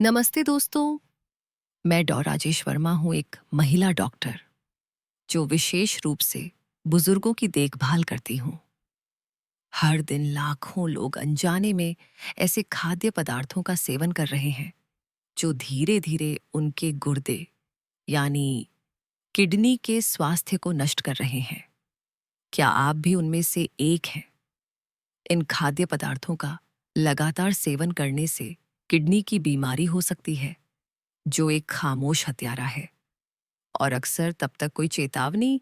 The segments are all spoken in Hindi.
नमस्ते दोस्तों। मैं राजेश वर्मा हूँ, एक महिला डॉक्टर जो विशेष रूप से बुजुर्गों की देखभाल करती हूँ। हर दिन लाखों लोग अनजाने में ऐसे खाद्य पदार्थों का सेवन कर रहे हैं जो धीरे धीरे उनके गुर्दे यानी किडनी के स्वास्थ्य को नष्ट कर रहे हैं। क्या आप भी उनमें से एक हैं? इन खाद्य पदार्थों का लगातार सेवन करने से किडनी की बीमारी हो सकती है, जो एक खामोश हत्यारा है और अक्सर तब तक कोई चेतावनी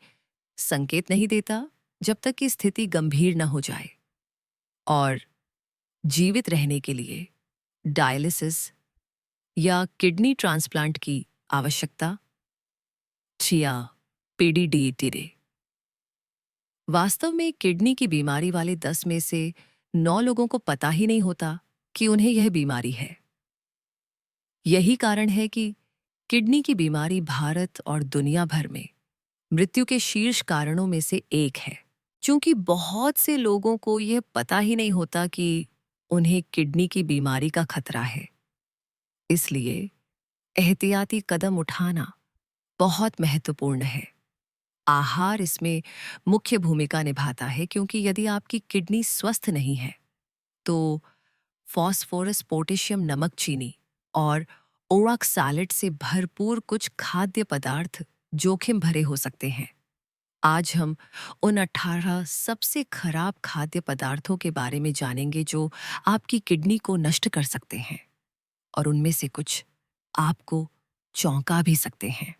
संकेत नहीं देता जब तक कि स्थिति गंभीर न हो जाए और जीवित रहने के लिए डायलिसिस या किडनी ट्रांसप्लांट की आवश्यकता या पीडीडीटीरे। वास्तव में किडनी की बीमारी वाले 10 में से 9 लोगों को पता ही नहीं होता कि उन्हें यह बीमारी है। यही कारण है कि किडनी की बीमारी भारत और दुनिया भर में मृत्यु के शीर्ष कारणों में से एक है। क्योंकि बहुत से लोगों को यह पता ही नहीं होता कि उन्हें किडनी की बीमारी का खतरा है। इसलिए एहतियाती कदम उठाना बहुत महत्वपूर्ण है। आहार इसमें मुख्य भूमिका निभाता है, क्योंकि यदि आपकी किडनी स्वस्थ नहीं है तो फास्फोरस, पोटेशियम, नमक, चीनी और ओराक्सालेट से भरपूर कुछ खाद्य पदार्थ जोखिम भरे हो सकते हैं। आज हम उन 18 सबसे खराब खाद्य पदार्थों के बारे में जानेंगे जो आपकी किडनी को नष्ट कर सकते हैं, और उनमें से कुछ आपको चौंका भी सकते हैं।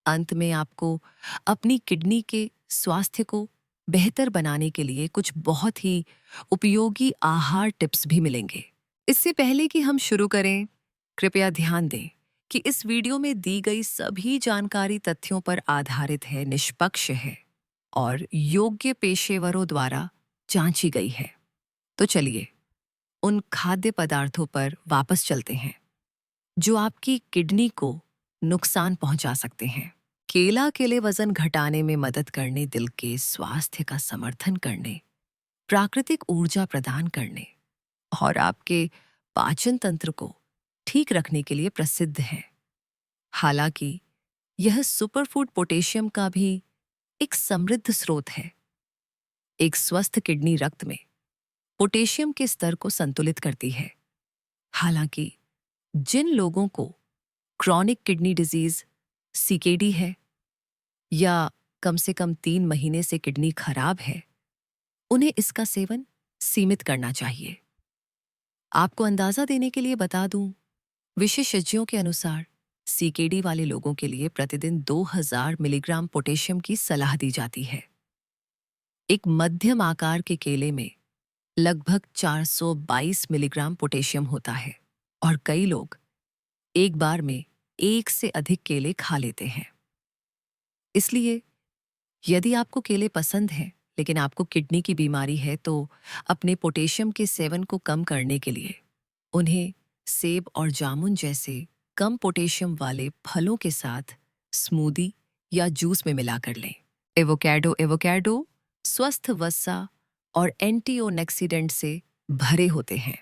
अंत में आपको अपनी किडनी के स्वास्थ्य को बेहतर बनाने के लिए कुछ बहुत ही उपयोगी आहार टिप्स भी मिलेंगे। इससे पहले कि हम शुरू करें, कृपया ध्यान दें कि इस वीडियो में दी गई सभी जानकारी तथ्यों पर आधारित है, निष्पक्ष है और योग्य पेशेवरों द्वारा जांची गई है। तो चलिए उन खाद्य पदार्थों पर वापस चलते हैं जो आपकी किडनी को नुकसान पहुंचा सकते हैं। केले वजन घटाने में मदद करने, दिल के स्वास्थ्य का समर्थन करने, प्राकृतिक ऊर्जा प्रदान करने और आपके पाचन तंत्र को ठीक रखने के लिए प्रसिद्ध है। हालांकि यह सुपरफूड पोटेशियम का भी एक समृद्ध स्रोत है। एक स्वस्थ किडनी रक्त में पोटेशियम के स्तर को संतुलित करती है। हालांकि जिन लोगों को क्रॉनिक किडनी डिजीज सीकेडी है या कम से कम 3 महीने से किडनी खराब है, उन्हें इसका सेवन सीमित करना चाहिए। आपको अंदाजा देने के लिए बता दूं, विशेषज्ञों के अनुसार सीकेडी वाले लोगों के लिए प्रतिदिन 2000 मिलीग्राम पोटेशियम की सलाह दी जाती है। एक मध्यम आकार के केले में लगभग 422 मिलीग्राम पोटेशियम होता है और कई लोग एक बार में 1 से अधिक केले खा लेते हैं। इसलिए यदि आपको केले पसंद हैं लेकिन आपको किडनी की बीमारी है, तो अपने पोटेशियम के सेवन को कम करने के लिए उन्हें सेब और जामुन जैसे कम पोटेशियम वाले फलों के साथ स्मूदी या जूस में मिलाकर लें। एवोकैडो स्वस्थ वसा और एंटीओक्सीडेंट से भरे होते हैं।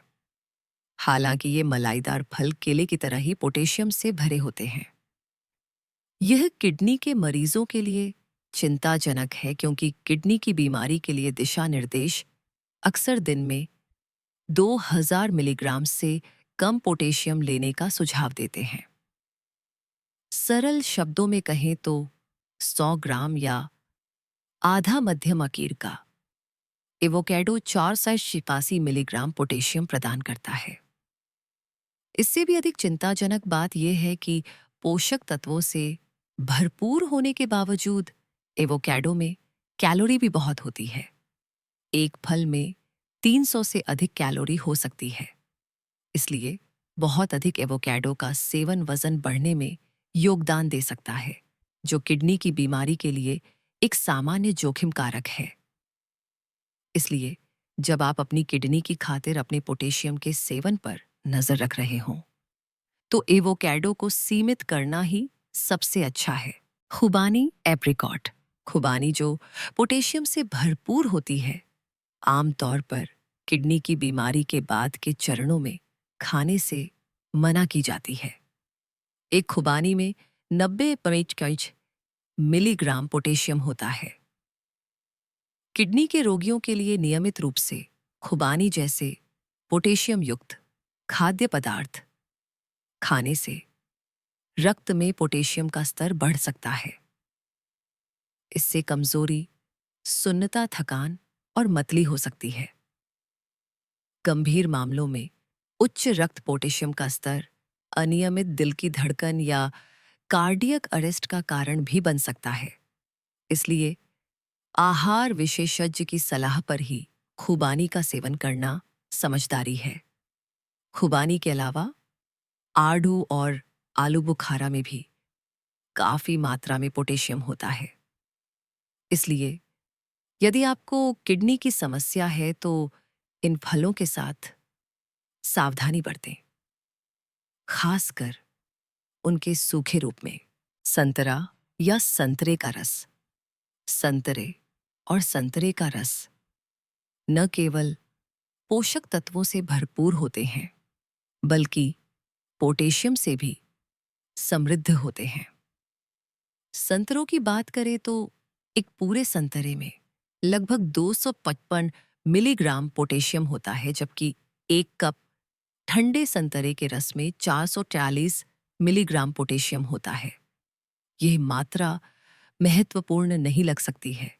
हालांकि ये मलाईदार फल केले की तरह ही पोटेशियम से भरे होते हैं। यह किडनी के मरीजों के लिए चिंताजनक है, क्योंकि किडनी की बीमारी के लिए दिशा निर्देश अक्सर दिन में 2000 मिलीग्राम से कम पोटेशियम लेने का सुझाव देते हैं। सरल शब्दों में कहें तो 100 ग्राम या आधा मध्यम आकार का एवोकैडो 485 मिलीग्राम पोटेशियम प्रदान करता है। इससे भी अधिक चिंताजनक बात यह है कि पोषक तत्वों से भरपूर होने के बावजूद एवोकैडो में कैलोरी भी बहुत होती है। एक फल में 300 से अधिक कैलोरी हो सकती है। इसलिए बहुत अधिक एवोकैडो का सेवन वजन बढ़ने में योगदान दे सकता है, जो किडनी की बीमारी के लिए एक सामान्य जोखिम कारक है। इसलिए जब आप अपनी किडनी की खातिर अपने पोटेशियम के सेवन पर नजर रख रहे हों, तो एवोकैडो को सीमित करना ही सबसे अच्छा है। खुबानी एप्रिकॉट, खुबानी जो पोटेशियम से भरपूर होती है, आमतौर पर किडनी की बीमारी के बाद के चरणों में खाने से मना की जाती है। एक खुबानी में 90 मिलीग्राम पोटेशियम होता है। किडनी के रोगियों के लिए नियमित रूप से खुबानी जैसे पोटेशियम युक्त खाद्य पदार्थ खाने से रक्त में पोटेशियम का स्तर बढ़ सकता है। इससे कमजोरी, सुन्नता, थकान और मतली हो सकती है। गंभीर मामलों में उच्च रक्त पोटेशियम का स्तर अनियमित दिल की धड़कन या कार्डियक अरेस्ट का कारण भी बन सकता है। इसलिए आहार विशेषज्ञ की सलाह पर ही खुबानी का सेवन करना समझदारी है। खुबानी के अलावा आड़ू और आलू बुखारा में भी काफी मात्रा में पोटेशियम होता है। इसलिए यदि आपको किडनी की समस्या है तो इन फलों के साथ सावधानी बरतें, खासकर उनके सूखे रूप में। संतरा या संतरे का रस। संतरे और संतरे का रस न केवल पोषक तत्वों से भरपूर होते हैं, बल्कि पोटेशियम से भी समृद्ध होते हैं। संतरों की बात करें तो एक पूरे संतरे में लगभग 255 मिलीग्राम पोटेशियम होता है, जबकि एक कप ठंडे संतरे के रस में 440 मिलीग्राम पोटेशियम होता है। यह मात्रा महत्वपूर्ण नहीं लग सकती है,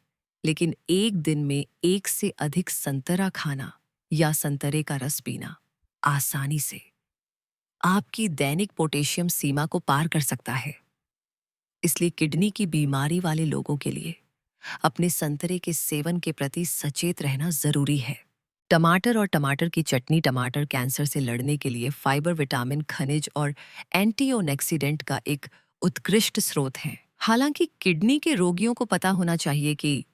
लेकिन एक दिन में एक से अधिक संतरा खाना या संतरे का रस पीना आसानी से आपकी दैनिक पोटेशियम सीमा को पार कर सकता है। इसलिए किडनी की बीमारी वाले लोगों के लिए अपने संतरे के सेवन के प्रति सचेत रहना जरूरी है। टमाटर और टमाटर की चटनी टमाटर कैंसर से लड़ने के लिए फाइबर, विटामिन, खनिज और एंटीऑक्सीडेंट का एक उत्कृष्ट स्रोत है। हालांकि किडनी के रोगियों को पता होना चाहिए कि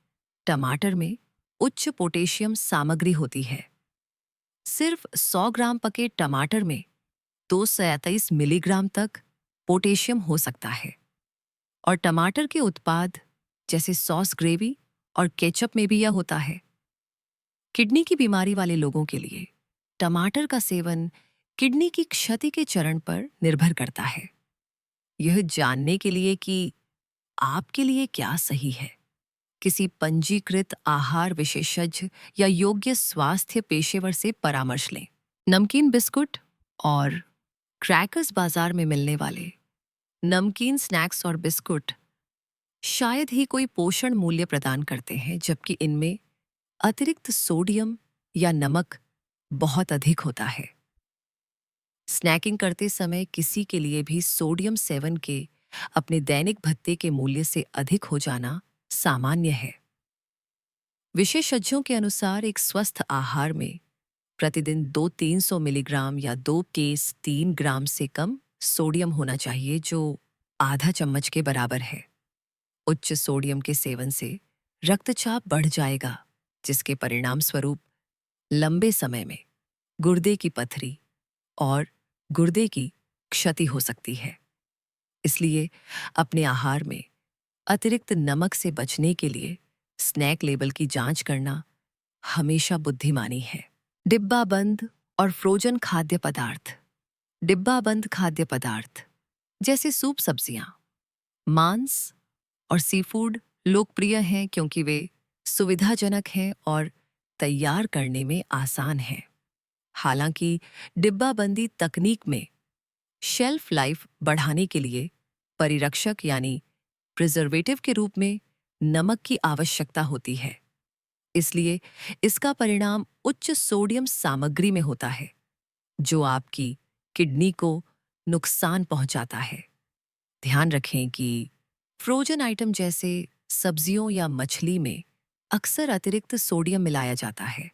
टमाटर में उच्च पोटेशियम सामग्री होती है। सिर्फ 100 ग्राम पके टमाटर में 237 मिलीग्राम तक पोटेशियम हो सकता है, और टमाटर के उत्पाद जैसे सॉस, ग्रेवी और केचप में भी यह होता है। किडनी की बीमारी वाले लोगों के लिए टमाटर का सेवन किडनी की क्षति के चरण पर निर्भर करता है। यह जानने के लिए कि आपके लिए क्या सही है, किसी पंजीकृत आहार विशेषज्ञ या योग्य स्वास्थ्य पेशेवर से परामर्श लें। नमकीन, बिस्कुट और क्रैकर्स बाजार में मिलने वाले नमकीन स्नैक्स और बिस्कुट शायद ही कोई पोषण मूल्य प्रदान करते हैं, जबकि इनमें अतिरिक्त सोडियम या नमक बहुत अधिक होता है। स्नैकिंग करते समय किसी के लिए भी सोडियम सेवन के अपने दैनिक भत्ते के मूल्य से अधिक हो जाना सामान्य है। विशेषज्ञों के अनुसार एक स्वस्थ आहार में प्रतिदिन 200-300 मिलीग्राम या 2 ग्राम से कम सोडियम होना चाहिए, जो आधा चम्मच के बराबर है। उच्च सोडियम के सेवन से रक्तचाप बढ़ जाएगा, जिसके परिणाम स्वरूप लंबे समय में गुर्दे की पथरी और गुर्दे की क्षति हो सकती है। इसलिए अपने आहार में अतिरिक्त नमक से बचने के लिए स्नैक लेबल की जांच करना हमेशा बुद्धिमानी है। डिब्बाबंद और फ्रोजन खाद्य पदार्थ। डिब्बाबंद खाद्य पदार्थ जैसे सूप, सब्जियां, मांस और सीफूड लोकप्रिय हैं क्योंकि वे सुविधाजनक हैं और तैयार करने में आसान हैं। हालांकि डिब्बाबंदी तकनीक में शेल्फ लाइफ बढ़ाने के लिए परिरक्षक यानी प्रिजर्वेटिव के रूप में नमक की आवश्यकता होती है। इसलिए इसका परिणाम उच्च सोडियम सामग्री में होता है, जो आपकी किडनी को नुकसान पहुंचाता है। ध्यान रखें कि फ्रोजन आइटम जैसे सब्जियों या मछली में अक्सर अतिरिक्त सोडियम मिलाया जाता है।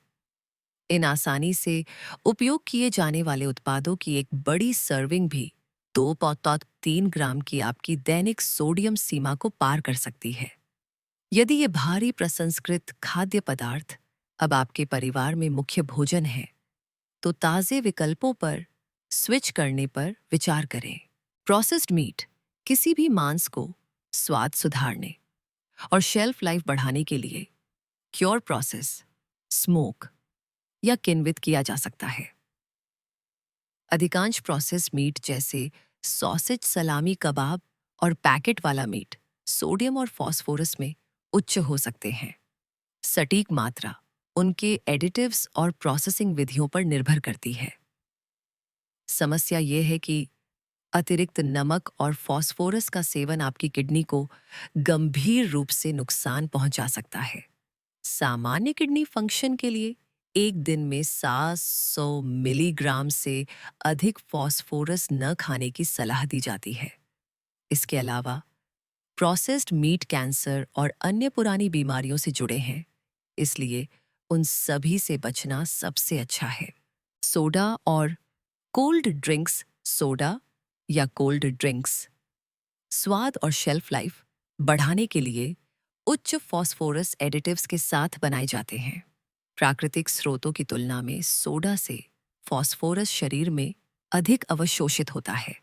इन आसानी से उपयोग किए जाने वाले उत्पादों की एक बड़ी सर्विंग भी 2-3 ग्राम की आपकी दैनिक सोडियम सीमा को पार कर सकती है। यदि ये भारी प्रसंस्कृत खाद्य पदार्थ अब आपके परिवार में मुख्य भोजन है, तो ताज़े विकल्पों पर स्विच करने पर विचार करें। प्रोसेस्ड मीट किसी भी मांस को स्वाद सुधारने और शेल्फ लाइफ बढ़ाने के लिए क्योर प्रोसेस, स्मोक या किण्वित किया जा सकता है। अधिकांश प्रोसेस मीट जैसे सॉसेज, सलामी, कबाब और पैकेट वाला मीट सोडियम और फास्फोरस में उच्च हो सकते हैं। सटीक मात्रा उनके एडिटिव्स और प्रोसेसिंग विधियों पर निर्भर करती है। समस्या यह है कि अतिरिक्त नमक और फास्फोरस का सेवन आपकी किडनी को गंभीर रूप से नुकसान पहुंचा सकता है। सामान्य किडनी फंक्शन के लिए एक दिन में 700 मिलीग्राम से अधिक फास्फोरस न खाने की सलाह दी जाती है। इसके अलावा प्रोसेस्ड मीट कैंसर और अन्य पुरानी बीमारियों से जुड़े हैं, इसलिए उन सभी से बचना सबसे अच्छा है। सोडा और कोल्ड ड्रिंक्स। सोडा या कोल्ड ड्रिंक्स स्वाद और शेल्फ लाइफ बढ़ाने के लिए उच्च फास्फोरस एडिटिव्स के साथ बनाए जाते हैं। प्राकृतिक स्रोतों की तुलना में सोडा से फास्फोरस शरीर में अधिक अवशोषित होता है।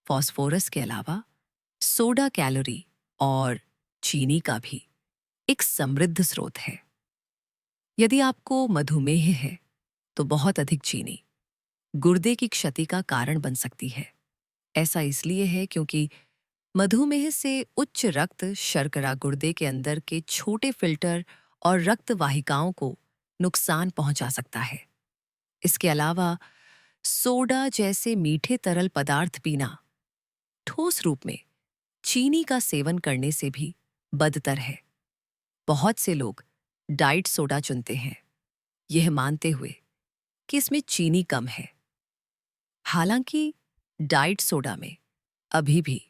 फास्फोरस के अलावा सोडा कैलोरी और चीनी का भी एक समृद्ध स्रोत है। यदि आपको मधुमेह है तो बहुत अधिक चीनी गुर्दे की क्षति का कारण बन सकती है। ऐसा इसलिए है क्योंकि मधुमेह से उच्च रक्त शर्करा गुर्दे के अंदर के छोटे फिल्टर और रक्त वाहिकाओं को नुकसान पहुंचा सकता है। इसके अलावा सोडा जैसे मीठे तरल पदार्थ पीना ठोस रूप में चीनी का सेवन करने से भी बदतर है। बहुत से लोग डाइट सोडा चुनते हैं, यह मानते हुए कि इसमें चीनी कम है। हालांकि डाइट सोडा में अभी भी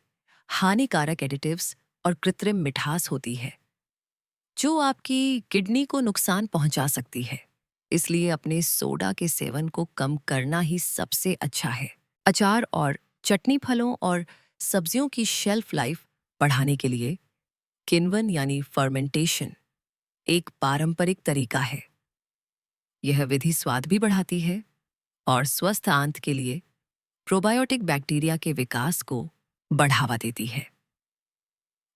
हानिकारक एडिटिव्स और कृत्रिम मिठास होती है, जो आपकी किडनी को नुकसान पहुंचा सकती है। इसलिए अपने सोडा के सेवन को कम करना ही सबसे अच्छा है। अचार और चटनी, फलों और सब्जियों की शेल्फ लाइफ बढ़ाने के लिए किण्वन यानी फर्मेंटेशन एक पारंपरिक तरीका है। यह विधि स्वाद भी बढ़ाती है और स्वस्थ आंत के लिए प्रोबायोटिक बैक्टीरिया के विकास को बढ़ावा देती है।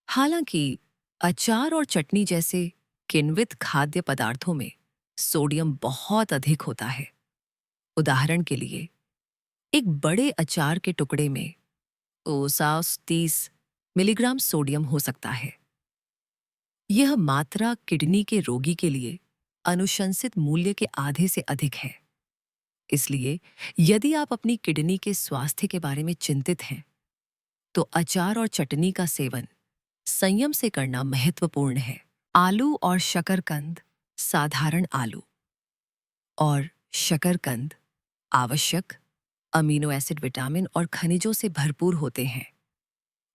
हालांकि अचार और चटनी जैसे किण्वित खाद्य पदार्थों में सोडियम बहुत अधिक होता है। उदाहरण के लिए एक बड़े अचार के टुकड़े में 30 मिलीग्राम सोडियम हो सकता है। यह मात्रा किडनी के रोगी के लिए अनुशंसित मूल्य के आधे से अधिक है। इसलिए यदि आप अपनी किडनी के स्वास्थ्य के बारे में चिंतित हैं, तो अचार और चटनी का सेवन संयम से करना महत्वपूर्ण है। आलू और शकरकंद। साधारण आलू और शकरकंद आवश्यक अमीनो एसिड, विटामिन और खनिजों से भरपूर होते हैं,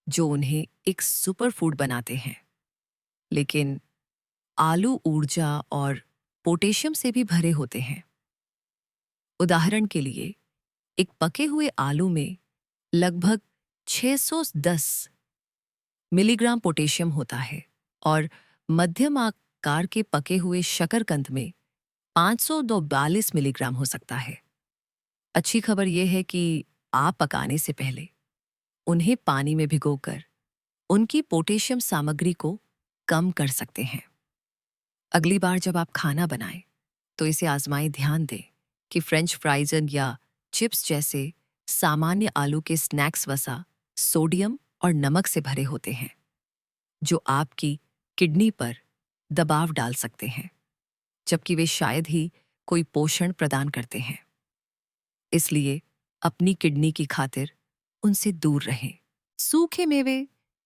जो उन्हें एक सुपरफूड बनाते हैं। लेकिन आलू ऊर्जा और पोटेशियम से भी भरे होते हैं। उदाहरण के लिए एक पके हुए आलू में लगभग 610 मिलीग्राम पोटेशियम होता है और मध्यम आकार के पके हुए शकरकंद में 542 मिलीग्राम हो सकता है। अच्छी खबर यह है कि आप पकाने से पहले उन्हें पानी में भिगोकर उनकी पोटेशियम सामग्री को कम कर सकते हैं। अगली बार जब आप खाना बनाएं तो इसे आजमाएं। ध्यान दें कि फ्रेंच फ्राइज़ या चिप्स जैसे सामान्य आलू के स्नैक्स वसा सोडियम और नमक से भरे होते हैं, जो आपकी किडनी पर दबाव डाल सकते हैं, जबकि वे शायद ही कोई पोषण प्रदान करते हैं। इसलिए अपनी किडनी की खातिर उनसे दूर रहें। सूखे मेवे,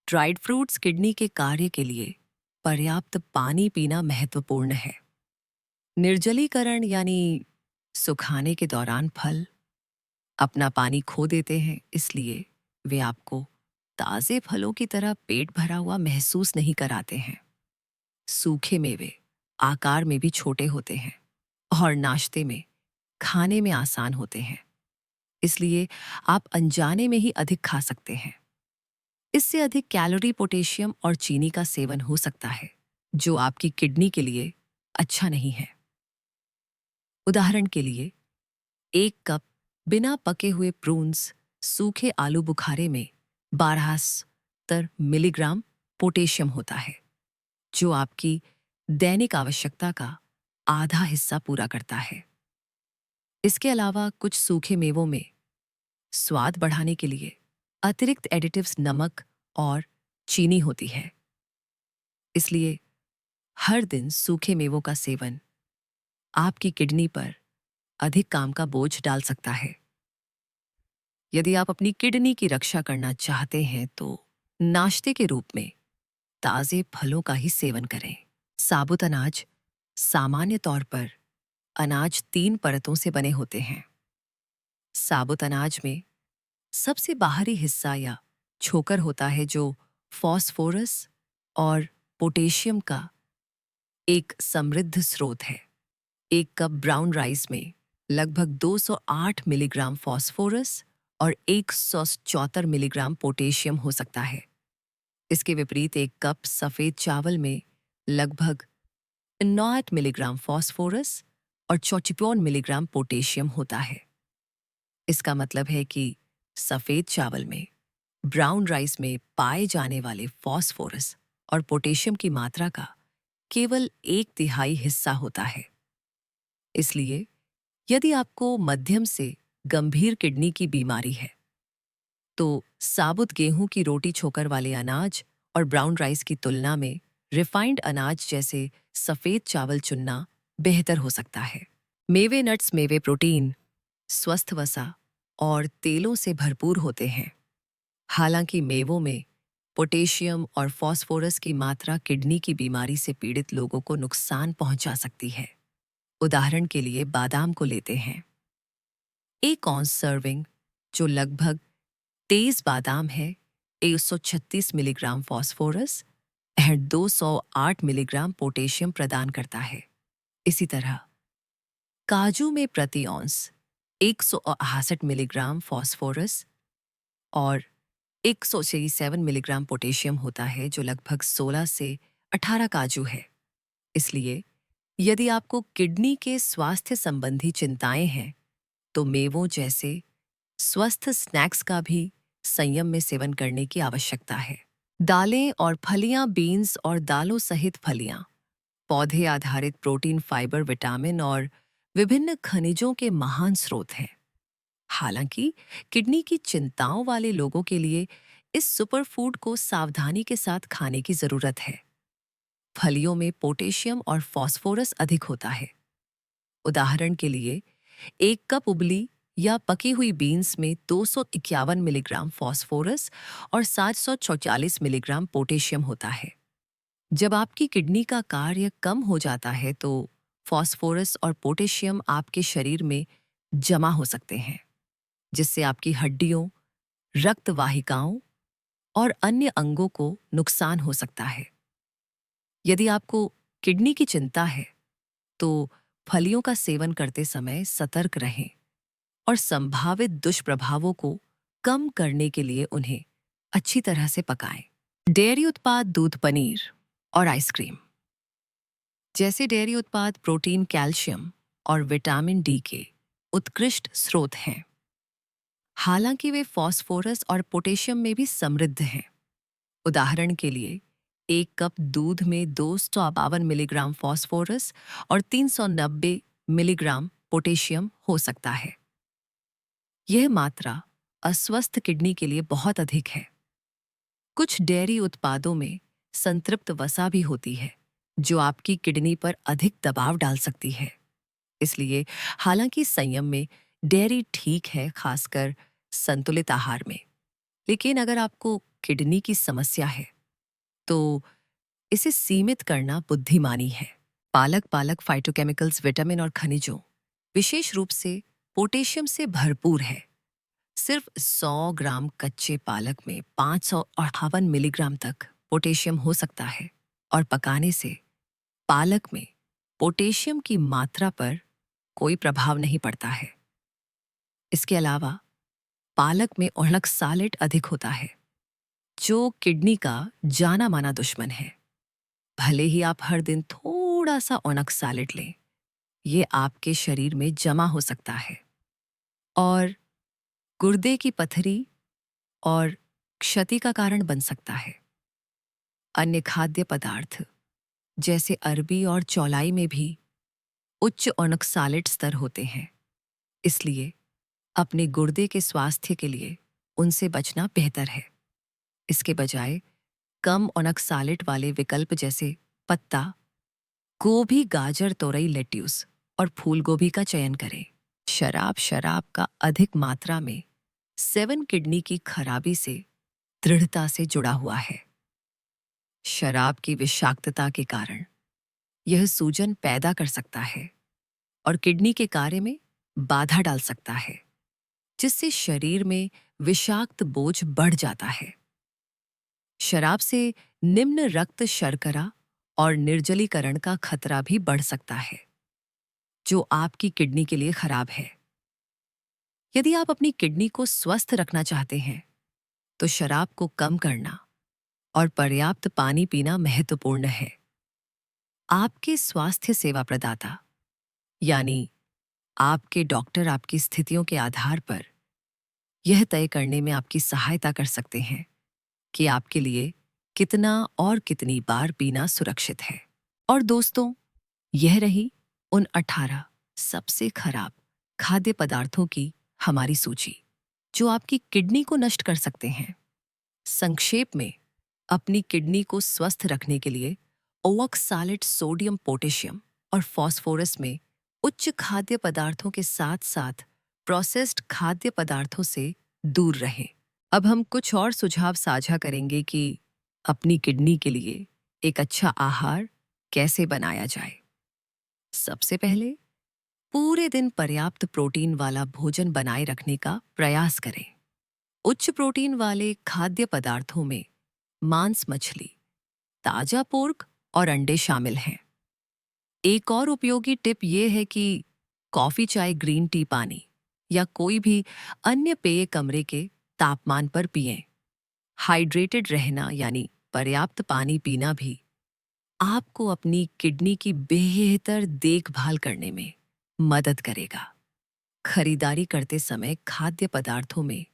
ड्राइड फ्रूट्स किडनी के कार्य के लिए पर्याप्त पानी पीना महत्वपूर्ण है। निर्जलीकरण यानी सुखाने के दौरान फल अपना पानी खो देते हैं, इसलिए वे आपको ताजे फलों की तरह पेट भरा हुआ महसूस नहीं कराते हैं। सूखे मेवे आकार में भी छोटे होते हैं और नाश्ते में खाने में आसान होते हैं, इसलिए आप अनजाने में ही अधिक खा सकते हैं। इससे अधिक कैलोरी, पोटेशियम और चीनी का सेवन हो सकता है, जो आपकी किडनी के लिए अच्छा नहीं है। उदाहरण के लिए एक कप बिना पके हुए प्रून्स सूखे आलू बुखारे में 72 मिलीग्राम पोटेशियम होता है, जो आपकी दैनिक आवश्यकता का आधा हिस्सा पूरा करता है। इसके अलावा कुछ सूखे मेवों में स्वाद बढ़ाने के लिए अतिरिक्त एडिटिव्स नमक और चीनी होती है। इसलिए हर दिन सूखे मेवों का सेवन आपकी किडनी पर अधिक काम का बोझ डाल सकता है। यदि आप अपनी किडनी की रक्षा करना चाहते हैं तो नाश्ते के रूप में ताजे फलों का ही सेवन करें। साबुत अनाज सामान्य तौर पर अनाज 3 परतों से बने होते हैं। साबुत अनाज में सबसे बाहरी हिस्सा या छोकर होता है जो फॉस्फोरस और पोटेशियम का एक समृद्ध स्रोत है। 1 कप ब्राउन राइस में लगभग 208 मिलीग्राम फॉस्फोरस और 174 मिलीग्राम पोटेशियम हो सकता है। इसके विपरीत 1 कप सफ़ेद चावल में लगभग 9 मिलीग्राम फॉस्फोरस और 54 मिलीग्राम पोटेशियम होता है। इसका मतलब है कि सफ़ेद चावल में ब्राउन राइस में पाए जाने वाले फॉस्फोरस और पोटेशियम की मात्रा का केवल 1/3 हिस्सा होता है। इसलिए यदि आपको मध्यम से गंभीर किडनी की बीमारी है तो साबुत गेहूं की रोटी छोकर वाले अनाज और ब्राउन राइस की तुलना में रिफाइंड अनाज जैसे सफ़ेद चावल चुनना बेहतर हो सकता है। मेवे नट्स मेवे प्रोटीन, स्वस्थ वसा और तेलों से भरपूर होते हैं। हालांकि मेवों में पोटेशियम और फॉस्फोरस की मात्रा किडनी की बीमारी से पीड़ित लोगों को नुकसान पहुंचा सकती है। उदाहरण के लिए बादाम को लेते हैं। 1 औंस सर्विंग जो लगभग तेज बादाम है 136 मिलीग्राम फॉस्फोरस और 208 मिलीग्राम पोटेशियम प्रदान करता है। इसी तरह काजू में प्रति औंस 168 मिलीग्राम फॉस्फोरस और 167 मिलीग्राम पोटेशियम होता है जो लगभग 16 से 18 काजू है। इसलिए यदि आपको किडनी के स्वास्थ्य संबंधी चिंताएं हैं तो मेवों जैसे स्वस्थ स्नैक्स का भी संयम में सेवन करने की आवश्यकता है। दालें और फलियां बीन्स और दालों सहित फलियां पौधे आधारित प्रोटीन फाइबर विटामिन और विभिन्न खनिजों के महान स्रोत हैं। हालांकि किडनी की चिंताओं वाले लोगों के लिए इस सुपरफूड को सावधानी के साथ खाने की जरूरत है। फलियों में पोटेशियम और फॉस्फोरस अधिक होता है। उदाहरण के लिए 1 कप उबली या पकी हुई बीन्स में 251 मिलीग्राम फॉस्फोरस और 744 मिलीग्राम पोटेशियम होता है। जब आपकी किडनी का कार्य कम हो जाता है तो फॉस्फोरस और पोटेशियम आपके शरीर में जमा हो सकते हैं, जिससे आपकी हड्डियों, रक्त वाहिकाओं और अन्य अंगों को नुकसान हो सकता है। यदि आपको किडनी की चिंता है तो फलियों का सेवन करते समय सतर्क रहें और संभावित दुष्प्रभावों को कम करने के लिए उन्हें अच्छी तरह से पकाएं। डेयरी उत्पाद, दूध, पनीर और आइसक्रीम जैसे डेयरी उत्पाद प्रोटीन, कैल्शियम और विटामिन डी के उत्कृष्ट स्रोत हैं। हालांकि वे फॉस्फोरस और पोटेशियम में भी समृद्ध हैं। उदाहरण के लिए 1 कप दूध में 252 मिलीग्राम फॉस्फोरस और 390 मिलीग्राम पोटेशियम हो सकता है। यह मात्रा अस्वस्थ किडनी के लिए बहुत अधिक है। कुछ डेयरी उत्पादों में संतृप्त वसा भी होती है, जो आपकी किडनी पर अधिक दबाव डाल सकती है। इसलिए हालांकि संयम में डेयरी ठीक है, खासकर संतुलित आहार में, लेकिन अगर आपको किडनी की समस्या है तो इसे सीमित करना बुद्धिमानी है। पालक फाइटोकेमिकल्स, विटामिन और खनिजों, विशेष रूप से पोटेशियम से भरपूर है। सिर्फ 100 ग्राम कच्चे पालक में 558 मिलीग्राम तक पोटेशियम हो सकता है और पकाने से पालक में पोटेशियम की मात्रा पर कोई प्रभाव नहीं पड़ता है। इसके अलावा पालक में ओणक्सालेट अधिक होता है, जो किडनी का जाना माना दुश्मन है। भले ही आप हर दिन थोड़ा सा ओणक्सालेट लें, ये आपके शरीर में जमा हो सकता है और गुर्दे की पथरी और क्षति का कारण बन सकता है। अन्य खाद्य पदार्थ जैसे अरबी और चौलाई में भी उच्च ओणक्सालेट स्तर होते हैं। इसलिए अपने गुर्दे के स्वास्थ्य के लिए उनसे बचना बेहतर है। इसके बजाय कम ओनक्सालेट वाले विकल्प जैसे पत्ता गोभी, गाजर, तोरई, लेट्यूस और फूल गोभी का चयन करें। शराब का अधिक मात्रा में सेवन किडनी की खराबी से दृढ़ता से जुड़ा हुआ है। शराब की विषाक्तता के कारण यह सूजन पैदा कर सकता है और किडनी के कार्य में बाधा डाल सकता है, जिससे शरीर में विषाक्त बोझ बढ़ जाता है। शराब से निम्न रक्त शर्करा और निर्जलीकरण का खतरा भी बढ़ सकता है, जो आपकी किडनी के लिए खराब है। यदि आप अपनी किडनी को स्वस्थ रखना चाहते हैं, तो शराब को कम करना और पर्याप्त पानी पीना महत्वपूर्ण है। आपके स्वास्थ्य सेवा प्रदाता यानी आपके डॉक्टर आपकी स्थितियों के आधार पर यह तय करने में आपकी सहायता कर सकते हैं कि आपके लिए कितना और कितनी बार पीना सुरक्षित है। और दोस्तों, यह रही उन 18 सबसे खराब खाद्य पदार्थों की हमारी सूची जो आपकी किडनी को नष्ट कर सकते हैं। संक्षेप में, अपनी किडनी को स्वस्थ रखने के लिए ओक्सालेट, सोडियम, पोटेशियम और फास्फोरस में उच्च खाद्य पदार्थों के साथ साथ प्रोसेस्ड खाद्य पदार्थों से दूर रहें। अब हम कुछ और सुझाव साझा करेंगे कि अपनी किडनी के लिए एक अच्छा आहार कैसे बनाया जाए। सबसे पहले, पूरे दिन पर्याप्त प्रोटीन वाला भोजन बनाए रखने का प्रयास करें। उच्च प्रोटीन वाले खाद्य पदार्थों में मांस, मछली, ताजा पोर्क और अंडे शामिल हैं। एक और उपयोगी टिप ये है कि कॉफी, चाय, ग्रीन टी, पानी या कोई भी अन्य पेय कमरे के तापमान पर पिएं। हाइड्रेटेड रहना यानी पर्याप्त पानी पीना भी आपको अपनी किडनी की बेहतर देखभाल करने में मदद करेगा। खरीदारी करते समय खाद्य पदार्थों में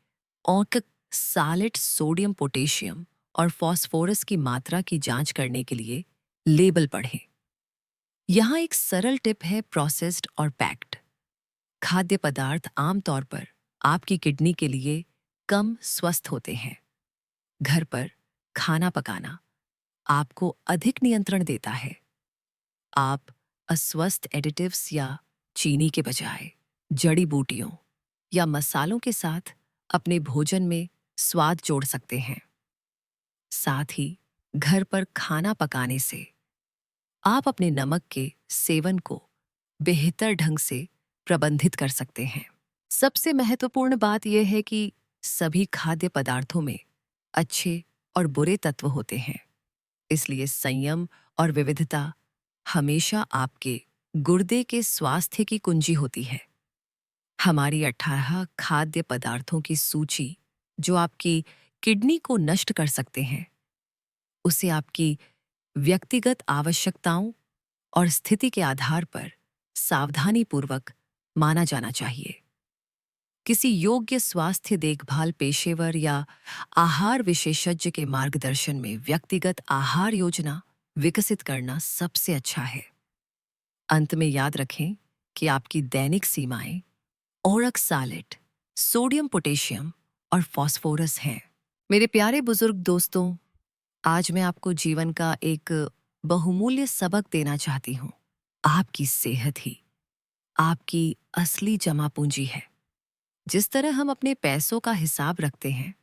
ऑक्सालेट, सोडियम, पोटेशियम और फास्फोरस की मात्रा की जांच करने के लिए लेबल पढ़ें। यहाँ एक सरल टिप है: प्रोसेस्ड और पैक्ड खाद्य पदार्थ आमतौर पर आपकी किडनी के लिए कम स्वस्थ होते हैं। घर पर खाना पकाना आपको अधिक नियंत्रण देता है। आप अस्वस्थ एडिटिव्स या चीनी के बजाय जड़ी बूटियों या मसालों के साथ अपने भोजन में स्वाद जोड़ सकते हैं। साथ ही घर पर खाना पकाने से आप अपने नमक के सेवन को बेहतर ढंग से प्रबंधित कर सकते हैं। सबसे महत्वपूर्ण बात यह है कि सभी खाद्य पदार्थों में अच्छे और बुरे तत्व होते हैं, इसलिए संयम और विविधता हमेशा आपके गुर्दे के स्वास्थ्य की कुंजी होती है। हमारी 18 खाद्य पदार्थों की सूची जो आपकी किडनी को नष्ट कर सकते हैं, उसे आपकी व्यक्तिगत आवश्यकताओं और स्थिति के आधार पर सावधानीपूर्वक माना जाना चाहिए। किसी योग्य स्वास्थ्य देखभाल पेशेवर या आहार विशेषज्ञ के मार्गदर्शन में व्यक्तिगत आहार योजना विकसित करना सबसे अच्छा है। अंत में याद रखें कि आपकी दैनिक सीमाएं ऑक्सालेट, सोडियम, पोटेशियम और फास्फोरस हैं। मेरे प्यारे बुजुर्ग दोस्तों, आज मैं आपको जीवन का एक बहुमूल्य सबक देना चाहती हूँ। आपकी सेहत ही आपकी असली जमा पूंजी है। जिस तरह हम अपने पैसों का हिसाब रखते हैं,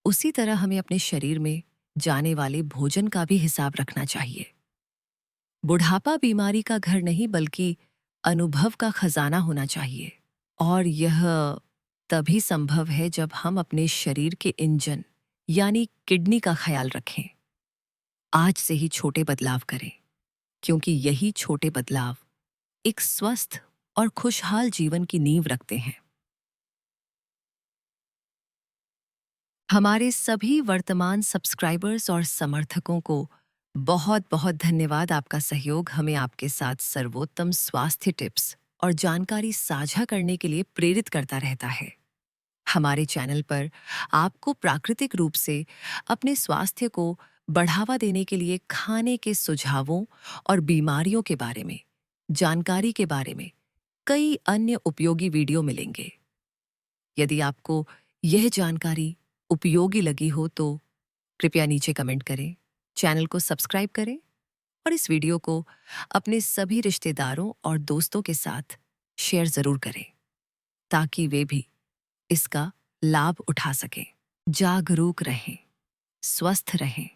उसी तरह हमें अपने शरीर में जाने वाले भोजन का भी हिसाब रखना चाहिए। बुढ़ापा बीमारी का घर नहीं, बल्कि अनुभव का खजाना होना चाहिए। और यह तभी संभव है जब हम अपने शरीर के इंजन यानी किडनी का ख्याल रखें। आज से ही छोटे बदलाव करें, क्योंकि यही छोटे बदलाव एक स्वस्थ और खुशहाल जीवन की नींव रखते हैं। हमारे सभी वर्तमान सब्सक्राइबर्स और समर्थकों को बहुत बहुत धन्यवाद। आपका सहयोग हमें आपके साथ सर्वोत्तम स्वास्थ्य टिप्स और जानकारी साझा करने के लिए प्रेरित करता रहता है। हमारे चैनल पर आपको प्राकृतिक रूप से अपने स्वास्थ्य को बढ़ावा देने के लिए खाने के सुझावों और बीमारियों के बारे में जानकारी के बारे में कई अन्य उपयोगी वीडियो मिलेंगे। यदि आपको यह जानकारी उपयोगी लगी हो तो कृपया नीचे कमेंट करें, चैनल को सब्सक्राइब करें और इस वीडियो को अपने सभी रिश्तेदारों और दोस्तों के साथ शेयर ज़रूर करें, ताकि वे भी इसका लाभ उठा सकें। जागरूक रहें, स्वस्थ रहें